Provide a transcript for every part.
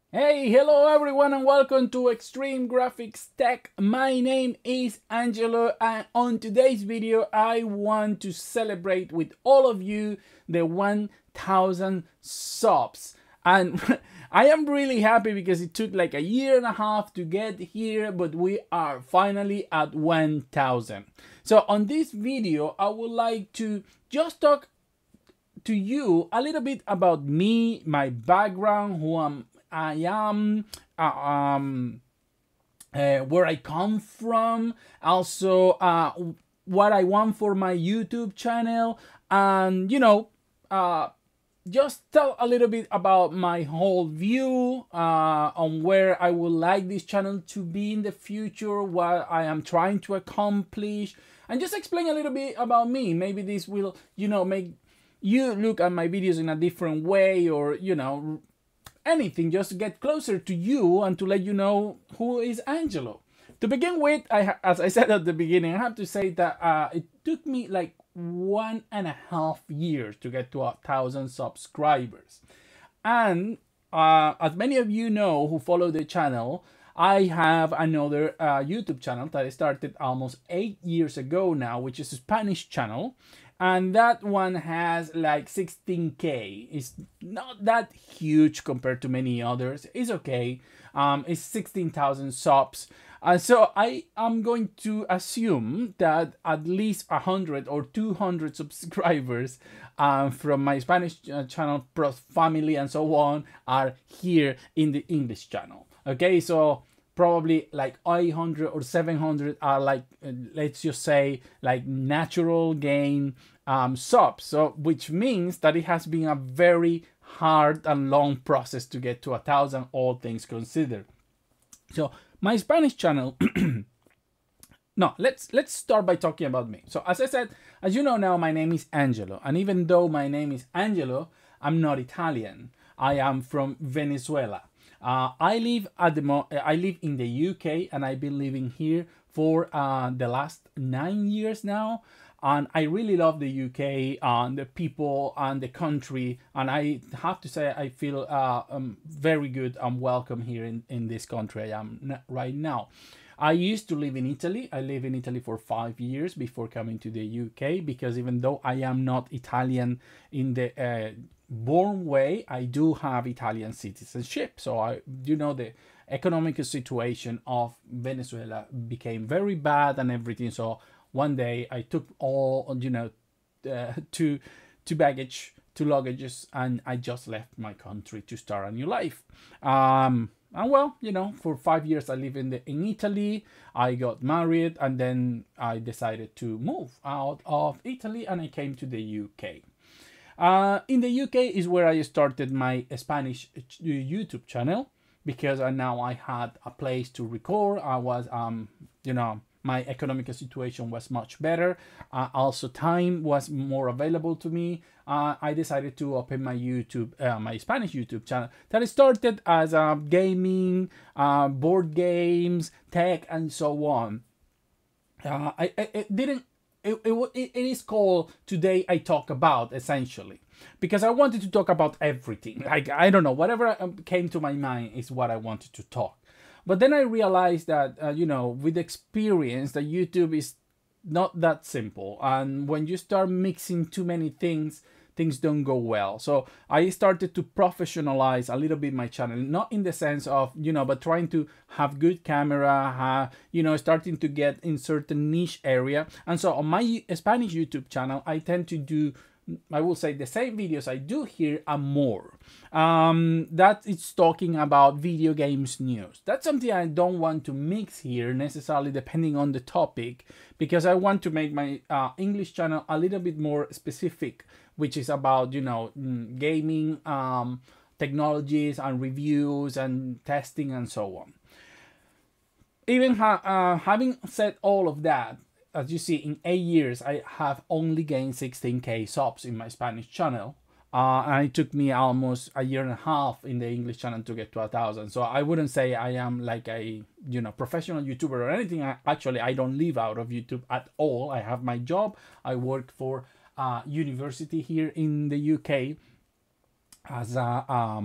Hey, hello everyone and welcome to Extreme Graphics Tech. My name is Angelo and on today's video I want to celebrate with all of you the 1000 subs. And I am really happy because it took like a year and a half to get here, but we are finally at 1000. So on this video I would like to just talk to you a little bit about me, my background, I am, where I come from, also what I want for my YouTube channel, and just tell a little bit about my whole view on where I would like this channel to be in the future, what I am trying to accomplish, and just explain a little bit about me. Maybe this will, make you look at my videos in a different way, or anything, just to get closer to you and to let you know who is Angelo. To begin with, as I said at the beginning, I have to say that it took me like 1.5 years to get to 1,000 subscribers. And as many of you know who follow the channel, I have another YouTube channel that I started almost 8 years ago now, which is a Spanish channel. And that one has like 16K. It's not that huge compared to many others. It's okay. It's 16,000 subs. So I am going to assume that at least 100 or 200 subscribers from my Spanish channel, plus family and so on, are here in the English channel. Okay, so probably like 800 or 700 are like, let's just say, like natural gain subs. So which means that it has been a very hard and long process to get to 1,000, all things considered. So my Spanish channel no, let's start by talking about me. So as I said, as you know now, my name is Angelo, and even though my name is Angelo, I'm not Italian. I am from Venezuela. I live in the UK, and I've been living here for the last 9 years now. And I really love the UK and the people and the country. And I have to say, I feel very good and welcome here in this country I am right now. I used to live in Italy. I lived in Italy for 5 years before coming to the UK, because even though I am not Italian in the born way, I do have Italian citizenship. So the economic situation of Venezuela became very bad and everything. So one day I took all, two luggages, and I just left my country to start a new life. And well, for 5 years I lived in Italy. I got married, and then I decided to move out of Italy, and I came to the UK. In the UK is where I started my Spanish YouTube channel, because now I had a place to record. I was, my economic situation was much better. Also, time was more available to me. I decided to open my my Spanish YouTube channel that started as gaming, board games, tech, and so on. It didn't. It is called Today I Talk About, essentially, because I wanted to talk about everything. Like, I don't know, whatever came to my mind is what I wanted to talk. But then I realized that, with experience, that YouTube is not that simple. And when you start mixing too many things, things don't go well. So I started to professionalize a little bit my channel, not in the sense of, but trying to have good camera, starting to get in certain niche area. And so on my Spanish YouTube channel, I tend to do, I will say, the same videos I do here and more. That it's talking about video games news. That's something I don't want to mix here necessarily, depending on the topic, because I want to make my English channel a little bit more specific, which is about, gaming, technologies and reviews and testing and so on. Even having said all of that, as you see, in 8 years, I have only gained 16K subs in my Spanish channel. And it took me almost a year and a half in the English channel to get to 1,000. So I wouldn't say I am like a, professional YouTuber or anything. Actually, I don't live out of YouTube at all. I have my job. I work for university here in the UK as a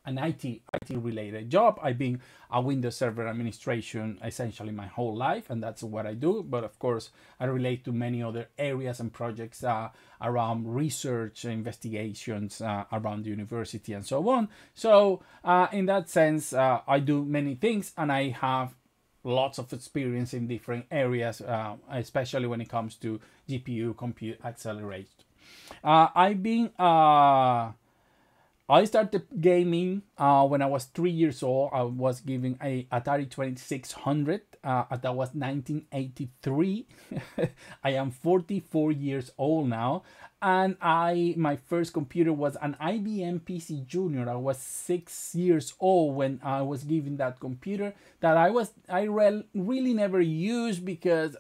an IT related job. I've been a Windows Server administration essentially my whole life, and that's what I do. But of course, I relate to many other areas and projects around research, investigations around the university, and so on. So in that sense, I do many things, and I have lots of experience in different areas, especially when it comes to GPU compute acceleration. I've been I started gaming when I was 3 years old. I was given a Atari 2600. That was 1983. I am 44 years old now, and my first computer was an IBM PC Junior. I was 6 years old when I was given that computer that I really never used because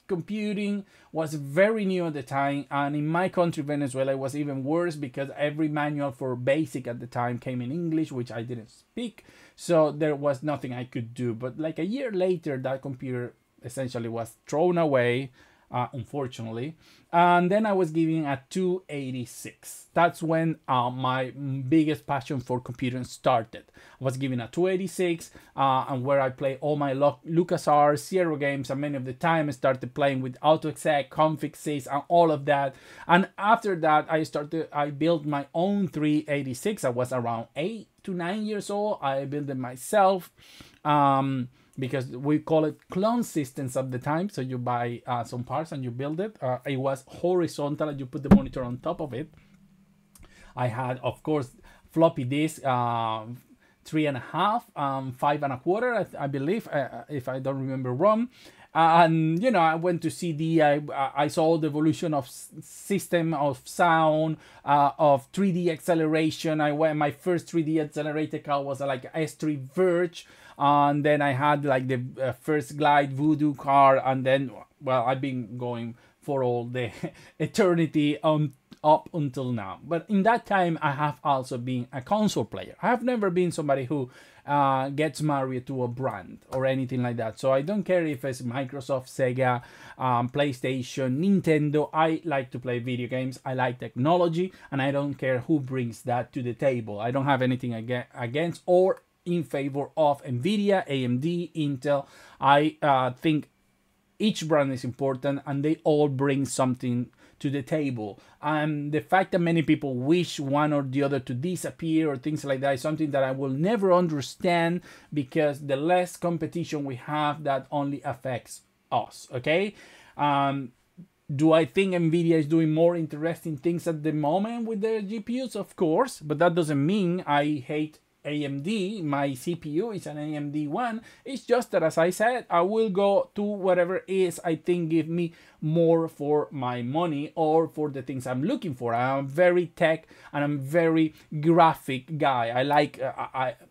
computing was very new at the time, and in my country, Venezuela, it was even worse because every manual for BASIC at the time came in English, which I didn't speak, so there was nothing I could do. But like a year later, that computer essentially was thrown away, unfortunately, and then I was given a 286. That's when my biggest passion for computing started. I was given a 286, and where I play all my LucasArts, Zero games, and many of the time I started playing with AutoExec, Config.sys, and all of that. And after that, I built my own 386. I was around 8 to 9 years old. I built it myself. Because we call it clone systems at the time. So you buy some parts and you build it. It was horizontal and you put the monitor on top of it. I had, of course, floppy disk, 3.5, 5.25, I believe, if I don't remember wrong. And you know, I went to CD. I saw the evolution of system, of sound, of 3D acceleration. My first 3D accelerated card was like S3 Verge, and then I had like the first Glide Voodoo card, and then, well, I've been going for all the eternity up until now. But in that time, I have also been a console player. I have never been somebody who gets married to a brand or anything like that. So I don't care if it's Microsoft, Sega, PlayStation, Nintendo. I like to play video games. I like technology, and I don't care who brings that to the table. I don't have anything against or in favor of Nvidia, AMD, Intel. I think each brand is important, and they all bring something to the table. And the fact that many people wish one or the other to disappear or things like that is something that I will never understand, because the less competition we have, that only affects us, okay? Do I think Nvidia is doing more interesting things at the moment with their GPUs? Of course, but that doesn't mean I hate AMD. My CPU is an AMD one. It's just that, as I said, I will go to whatever is I think give me more for my money or for the things I'm looking for. I'm very tech and I'm very graphic guy. I like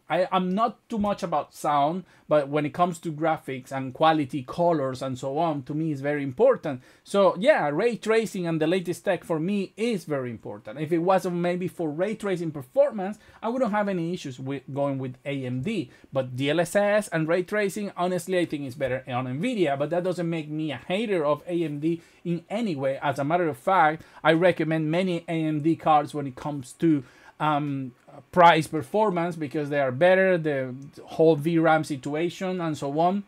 I'm not too much about sound, but when it comes to graphics and quality, colors, and so on, to me is very important. So yeah, ray tracing and the latest tech for me is very important. If it wasn't maybe for ray tracing performance, I wouldn't have any issues with going with AMD. But DLSS and ray tracing, honestly, I think it's better on Nvidia. But that doesn't make me a hater of AMD in any way. As a matter of fact, I recommend many AMD cards when it comes to price performance, because they are better, the whole VRAM situation and so on.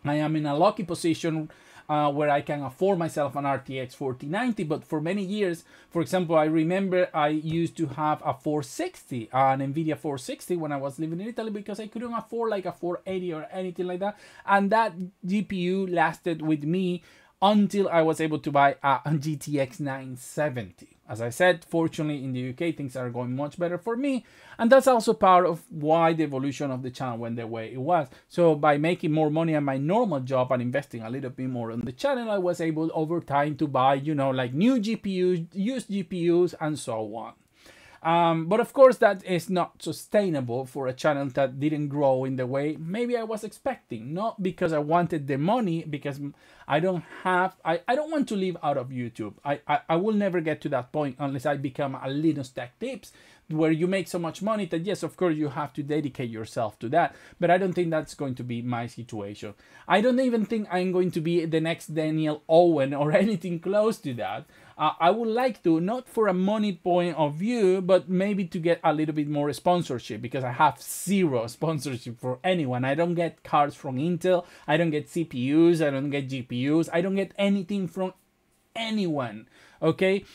I am in a lucky position where I can afford myself an RTX 4090, but for many years, for example, I remember I used to have a 460, an NVIDIA 460 when I was living in Italy, because I couldn't afford like a 480 or anything like that, and that GPU lasted with me until I was able to buy a GTX 970. As I said, fortunately in the UK things are going much better for me, and that's also part of why the evolution of the channel went the way it was. So by making more money at my normal job and investing a little bit more on the channel, I was able over time to buy, you know, like new GPUs, used GPUs, and so on. But of course that is not sustainable for a channel that didn't grow in the way maybe I was expecting. Not because I wanted the money, because I don't want to live out of YouTube. I will never get to that point unless I become a Linus Tech Tips. where you make so much money that yes, of course you have to dedicate yourself to that. But I don't think that's going to be my situation. I don't even think I'm going to be the next Daniel Owen or anything close to that. I would like to, not for a money point of view, but maybe to get a little bit more sponsorship, because I have zero sponsorship for anyone. I don't get cards from Intel, I don't get CPUs, I don't get GPUs, I don't get anything from anyone. Okay,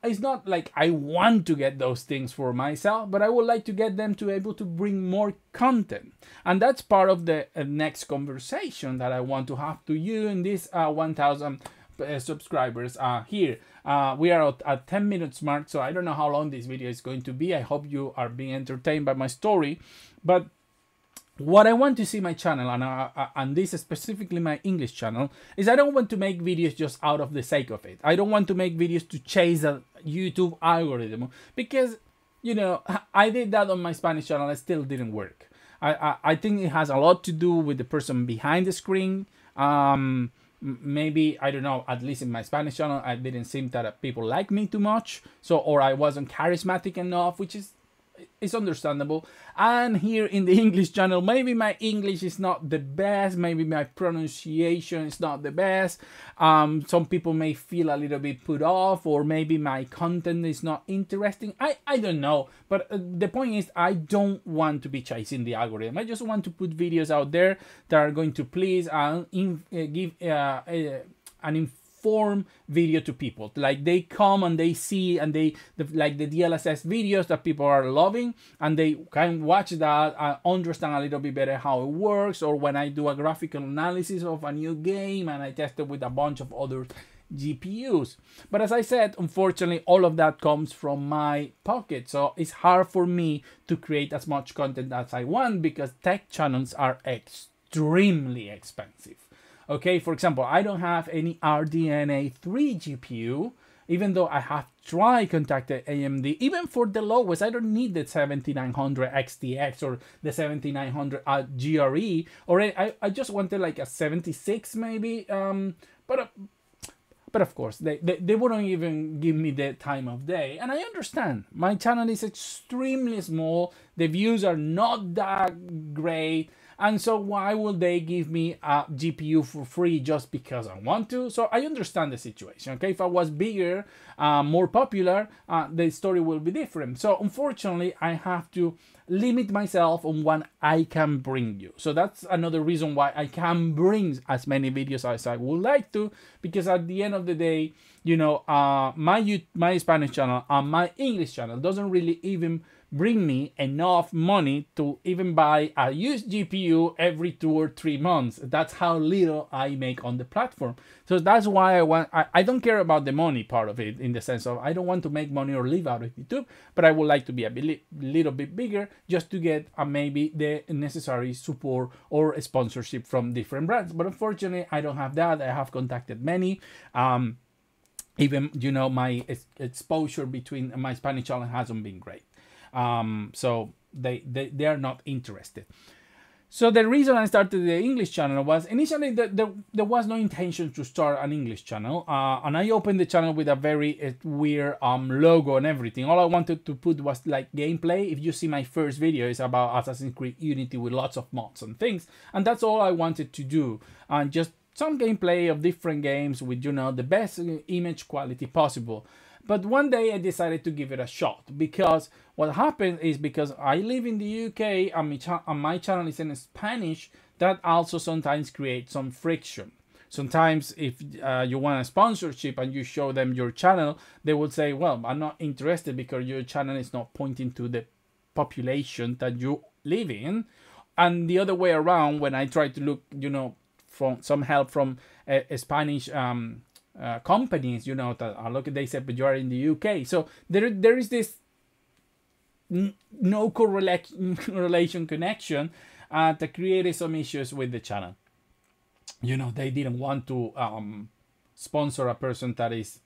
it's not like I want to get those things for myself, but I would like to get them to be able to bring more content. And that's part of the next conversation that I want to have to you in this 1000 subscribers here. We are at 10 minutes mark, so I don't know how long this video is going to be. I hope you are being entertained by my story. But what I want to see my channel, and this is specifically my English channel, is I don't want to make videos just out of the sake of it. I don't want to make videos to chase a YouTube algorithm, because, you know, I did that on my Spanish channel. It still didn't work. I think it has a lot to do with the person behind the screen. Maybe, I don't know, at least in my Spanish channel, I didn't seem that people like me too much. So, or I wasn't charismatic enough, which is understandable. And here in the English channel, maybe my English is not the best, maybe my pronunciation is not the best. Some people may feel a little bit put off, or maybe my content is not interesting. I don't know, but the point is, I don't want to be chasing the algorithm. I just want to put videos out there that are going to please and give an inform video to people. Like, they come and they see, and like the DLSS videos that people are loving, and they can watch that and understand a little bit better how it works. Or when I do a graphical analysis of a new game and I test it with a bunch of other GPUs. But as I said, unfortunately, all of that comes from my pocket, so it's hard for me to create as much content as I want, because tech channels are extremely expensive. Okay, for example, I don't have any RDNA 3 GPU, even though I have tried contacting AMD. Even for the lowest, I don't need the 7900 XTX or the 7900 GRE, or I just wanted like a 76 maybe. But of course, they wouldn't even give me the time of day. And I understand. My channel is extremely small. The views are not that great. And so why would they give me a GPU for free just because I want to? So I understand the situation, okay? If I was bigger, more popular, the story will be different. So unfortunately, I have to limit myself on what I can bring you. So that's another reason why I can bring as many videos as I would like to, because at the end of the day, you know, my Spanish channel and my English channel doesn't really even bring me enough money to even buy a used GPU every 2 or 3 months. That's how little I make on the platform. So that's why I don't care about the money part of it, in the sense of I don't want to make money or live out of YouTube, but I would like to be a little bit bigger, just to get maybe the necessary support or sponsorship from different brands. But unfortunately, I don't have that. I have contacted many. Even, you know, my exposure between my Spanish channel hasn't been great. So they are not interested. So the reason I started the English channel was, initially there was no intention to start an English channel, and I opened the channel with a very weird logo and everything. All I wanted to put was like gameplay. If you see my first video, is about Assassin's Creed Unity with lots of mods and things, and that's all I wanted to do, and just some gameplay of different games with, you know, the best image quality possible. But one day I decided to give it a shot, because what happened is, because I live in the UK and my channel is in Spanish, that also sometimes creates some friction. Sometimes if you want a sponsorship and you show them your channel, they will say, well, I'm not interested because your channel is not pointing to the population that you live in. And the other way around, when I try to look, you know, for some help from a Spanish companies, you know, that are looking, they said, but you are in the UK. So there is this no correlation connection that created some issues with the channel. You know, they didn't want to sponsor a person that is,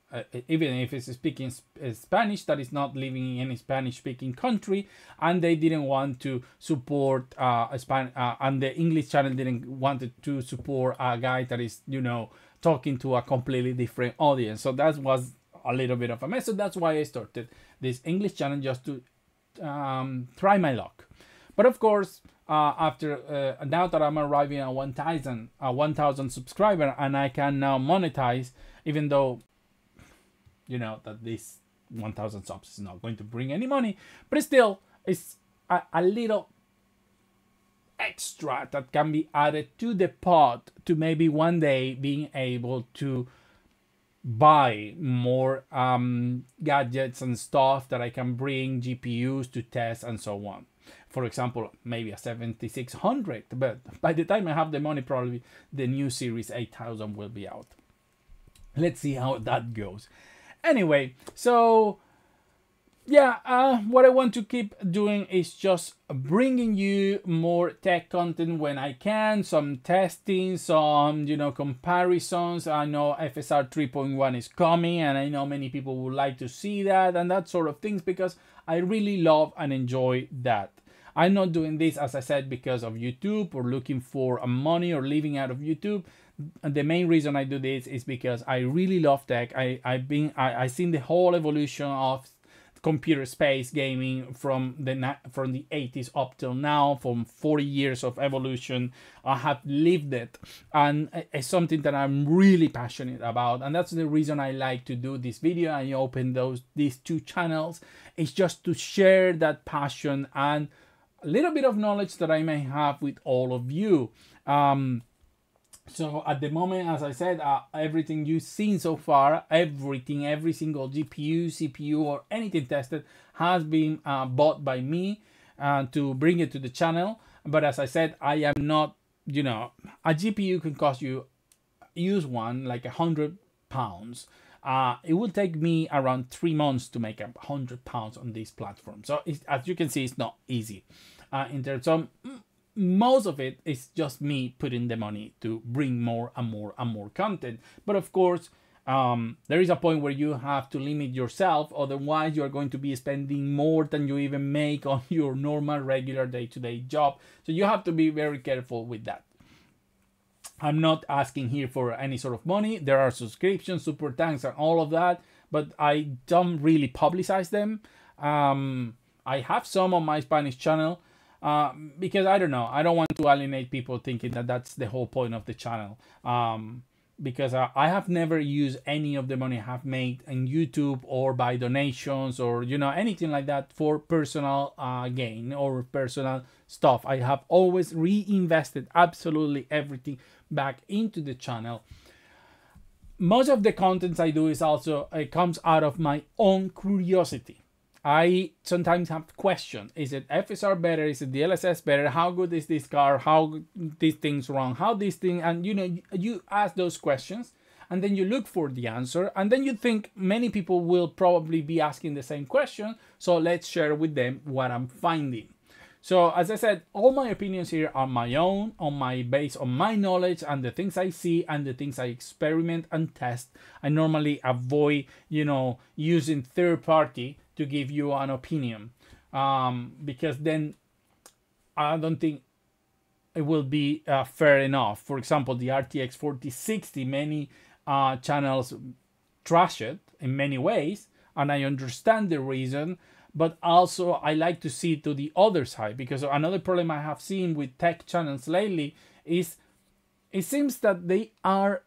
even if it's speaking Spanish, that is not living in any Spanish-speaking country, and they didn't want to support and the English channel didn't want to support a guy that is, you know, talking to a completely different audience. So that was a little bit of a mess. So that's why I started this English channel just to try my luck. But of course, after now that I'm arriving at 1,000 subscriber, and I can now monetize, even though you know that this 1,000 subs is not going to bring any money, but still it's a little extra that can be added to the pot to maybe one day being able to buy more gadgets and stuff that I can bring, GPUs to test and so on. For example, maybe a 7600, but by the time I have the money, probably the new Series 8000 will be out. Let's see how that goes. Anyway, so yeah, what I want to keep doing is just bringing you more tech content when I can, some testing, some, you know, comparisons. I know FSR 3.1 is coming, and I know many people would like to see that and that sort of things, because I really love and enjoy that. I'm not doing this, as I said, because of YouTube or looking for money or living out of YouTube. The main reason I do this is because I really love tech. I've seen the whole evolution of computer space gaming from the 80s up till now, from 40 years of evolution. I have lived it, and it's something that I'm really passionate about, and that's the reason I like to do this video. I open these two channels. It's just to share that passion and a little bit of knowledge that I may have with all of you. So at the moment, as I said, everything you've seen so far, every single GPU, CPU, or anything tested has been bought by me to bring it to the channel. But as I said, I am not, you know, a GPU can cost you, use one, like £100. It will take me around 3 months to make £100 on this platform. So as you can see, it's not easy. In terms of most of it is just me putting the money to bring more and more and more content. But of course, there is a point where you have to limit yourself, otherwise you are going to be spending more than you even make on your normal regular day-to-day job. So you have to be very careful with that. I'm not asking here for any sort of money. There are subscriptions, super thanks, and all of that, but I don't really publicize them. I have some on my Spanish channel, because I don't know, I don't want to alienate people thinking that that's the whole point of the channel, because I have never used any of the money I have made on YouTube or by donations or, you know, anything like that for personal gain or personal stuff. I have always reinvested absolutely everything back into the channel. Most of the contents I do is also, it comes out of my own curiosity. I sometimes have questions. Is it FSR better? Is it DLSS better? How good is this car? How these things wrong? How this thing? And you know, you ask those questions, and then you look for the answer, and then you think many people will probably be asking the same question. So let's share with them what I'm finding. So as I said, all my opinions here are my own, based on my knowledge and the things I see and the things I experiment and test. I normally avoid, you know, using third party to give you an opinion, because then I don't think it will be fair enough. For example, the RTX 4060, many channels trash it in many ways, and I understand the reason, but also I like to see it to the other side, because another problem I have seen with tech channels lately is it seems that they are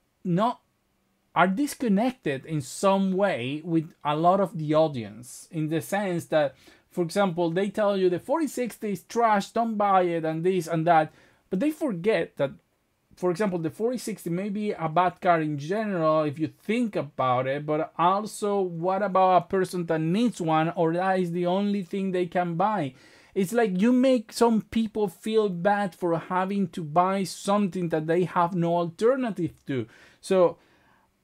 disconnected in some way with a lot of the audience, in the sense that, for example, they tell you the 4060 is trash, don't buy it, and this and that, but they forget that, for example, the 4060 may be a bad car in general if you think about it, but also what about a person that needs one, or that is the only thing they can buy? It's like you make some people feel bad for having to buy something that they have no alternative to. So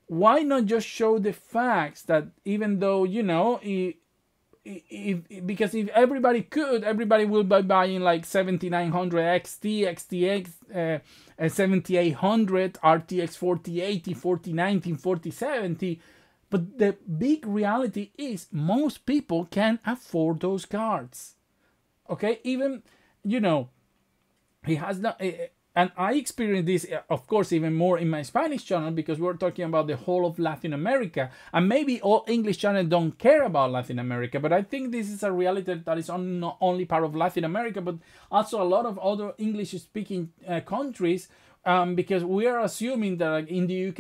why not just show the facts that even though, you know, because if everybody could, everybody will be buying like 7900 XT, XTX, 7800, RTX 4080, 4090, 4070. But the big reality is most people can afford those cards. Okay, even, you know, he has not. and I experienced this, of course, even more in my Spanish channel, because we're talking about the whole of Latin America. And maybe all English channels don't care about Latin America, but I think this is a reality that is not only part of Latin America, but also a lot of other English-speaking countries. Because we are assuming that, like, in the UK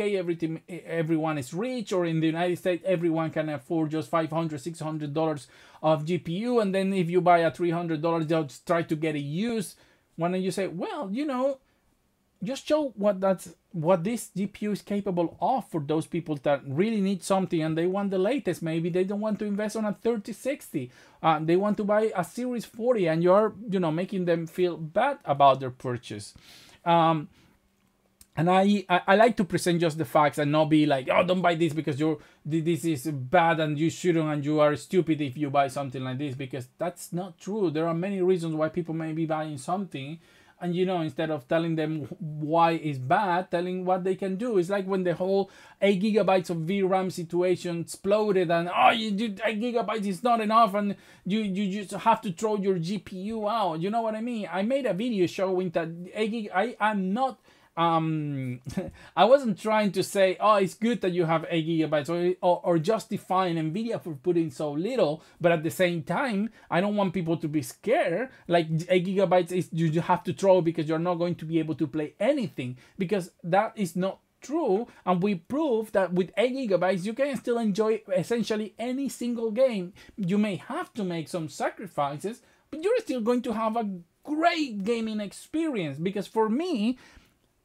everyone is rich, or in the United States everyone can afford just $500-600 of GPU, and then if you buy a $300, they'll try to get it used. Why don't you say, well, you know, just show what this GPU is capable of for those people that really need something and they want the latest. Maybe they don't want to invest on a 3060. They want to buy a Series 40, and you're, you know, making them feel bad about their purchase. And I like to present just the facts and not be like, oh, don't buy this because this is bad and you shouldn't, and you are stupid if you buy something like this, because that's not true. There are many reasons why people may be buying something, and, you know, instead of telling them why it's bad, telling what they can do. It's like when the whole 8 gigabytes of VRAM situation exploded, and 8 gigabytes is not enough, and you just have to throw your GPU out. You know what I mean? I made a video showing that 8 gig. I'm not. I wasn't trying to say, oh, it's good that you have 8 gigabytes, or justifying Nvidia for putting so little, but at the same time, I don't want people to be scared, like 8 gigabytes is you have to throw because you're not going to be able to play anything, because that is not true. And we proved that with 8 gigabytes you can still enjoy essentially any single game. You may have to make some sacrifices, but you're still going to have a great gaming experience, because for me,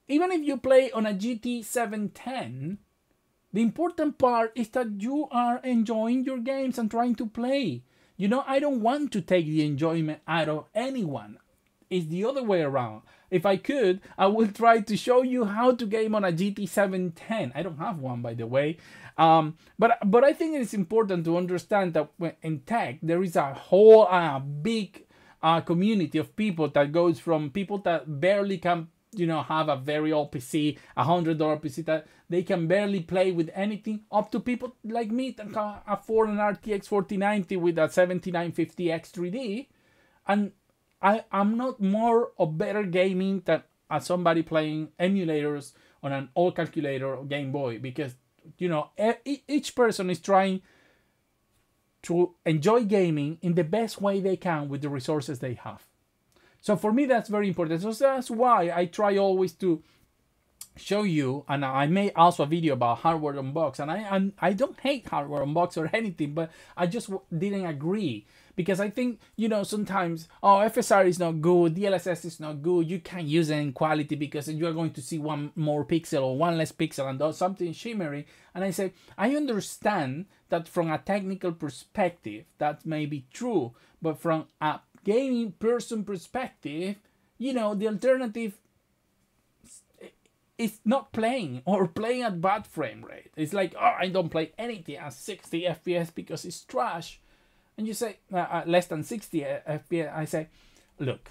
even if you play on a GT 710, the important part is that you are enjoying your games and trying to play. You know, I don't want to take the enjoyment out of anyone. It's the other way around. If I could, I would try to show you how to game on a GT 710. I don't have one, by the way. But I think it's important to understand that in tech, there is a whole big community of people that goes from people that barely can, you know, have a very old PC, $100 PC that they can barely play with anything, up to people like me that can afford an RTX 4090 with a 7950 X3D. And I'm not more or better gaming than somebody playing emulators on an old calculator or Game Boy, because, you know, each person is trying to enjoy gaming in the best way they can with the resources they have. So for me, that's very important. So that's why I try always to show you, and I made also a video about hardware unbox, and I don't hate hardware unbox or anything, but I just didn't agree, because I think, you know, sometimes, oh, FSR is not good, DLSS is not good, you can't use it in quality because you're going to see one more pixel or one less pixel and does something shimmery. And I say, I understand that from a technical perspective that may be true, but from a gaming person perspective, you know, the alternative is not playing, or playing at bad frame rate. It's like, oh, I don't play anything at 60 FPS because it's trash. And you say less than 60 FPS. I say, look,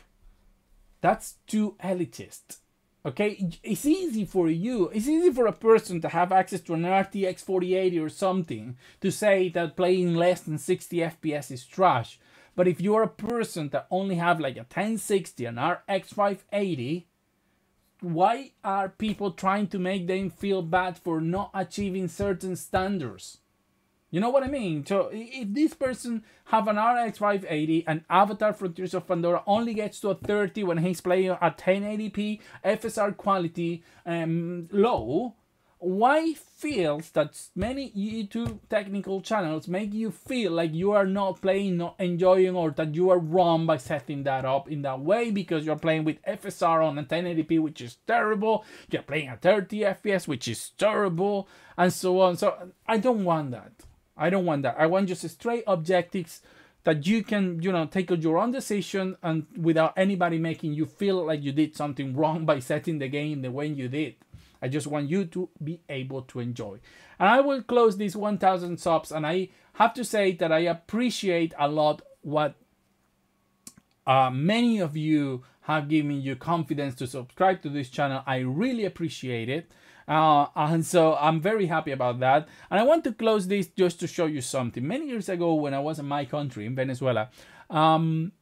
that's too elitist. Okay, it's easy for you. It's easy for a person to have access to an RTX 4080 or something to say that playing less than 60 FPS is trash. But if you're a person that only have like a 1060 and RX 580, why are people trying to make them feel bad for not achieving certain standards? You know what I mean? So if this person have an RX 580 and Avatar Frontiers of Pandora only gets to a 30 when he's playing at 1080p FSR quality low, why feels that many YouTube technical channels make you feel like you are not playing, not enjoying, or that you are wrong by setting that up in that way because you're playing with FSR on a 1080p, which is terrible, you're playing at 30 FPS, which is terrible, and so on. So I don't want that. I don't want that. I want just straight objectives that you can, you know, take your own decision and without anybody making you feel like you did something wrong by setting the game the way you did. I just want you to be able to enjoy. And I will close these 1,000 subs, and I have to say that I appreciate a lot what many of you have given you confidence to subscribe to this channel. I really appreciate it. And so I'm very happy about that. And I want to close this just to show you something. Many years ago, when I was in my country, in Venezuela,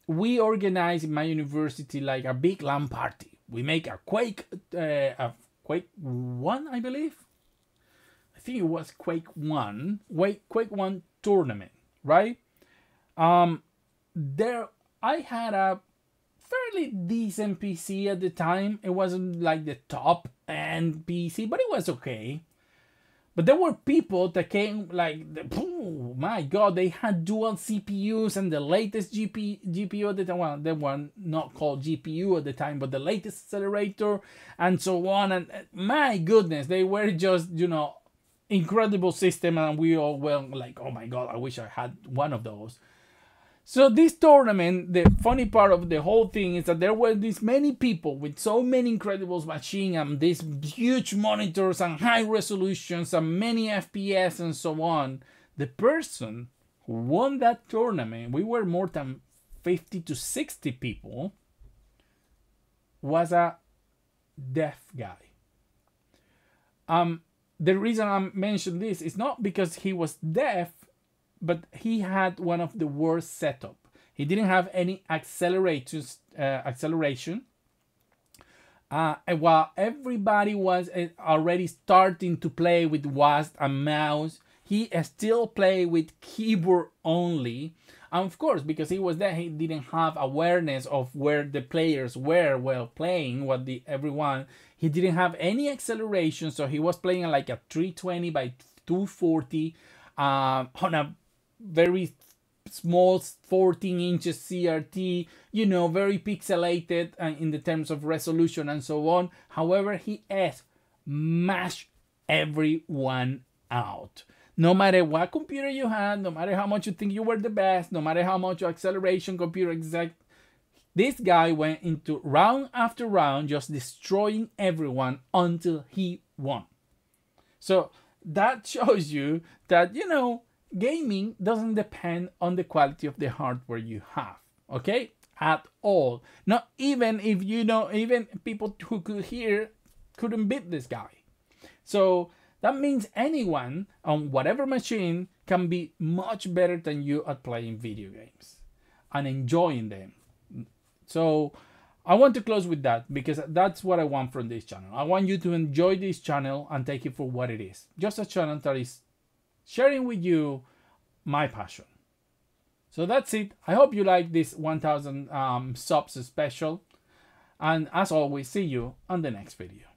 we organized in my university like a big LAN party we make a Quake 1, I believe. I think it was Quake 1, Quake 1 tournament, right? There I had a fairly decent PC at the time. It wasn't like the top end PC, but it was okay. But there were people that came like, oh my god, they had dual CPUs and the latest GPU at the time. Well, they were not called GPU at the time, but the latest accelerator and so on. And my goodness, they were just, you know, incredible system. And we all were like, oh my god, I wish I had one of those. So this tournament, the funny part of the whole thing is that there were these many people with so many incredible machines and these huge monitors and high resolutions and many FPS and so on. The person who won that tournament, we were more than 50 to 60 people, was a deaf guy. The reason I mention this is not because he was deaf, but he had one of the worst setup. He didn't have any acceleration. While everybody was already starting to play with WASD and mouse, he still played with keyboard only. And of course, because he was there, he didn't have awareness of where the players were while playing, everyone. He didn't have any acceleration, so he was playing like a 320 by 240 on a very small 14 inches CRT, you know, very pixelated in the terms of resolution and so on. However, he smashed everyone out. No matter what computer you had, no matter how much you think you were the best, no matter how much your acceleration computer exact, this guy went into round after round just destroying everyone until he won. So that shows you that, you know, gaming doesn't depend on the quality of the hardware you have, okay? At all. Not even if, you know, even people who could hear couldn't beat this guy. So that means anyone on whatever machine can be much better than you at playing video games and enjoying them. So I want to close with that because that's what I want from this channel. I want you to enjoy this channel and take it for what it is. Just a channel that is sharing with you my passion. So that's it. I hope you like this 1000 subs special. And as always, see you on the next video.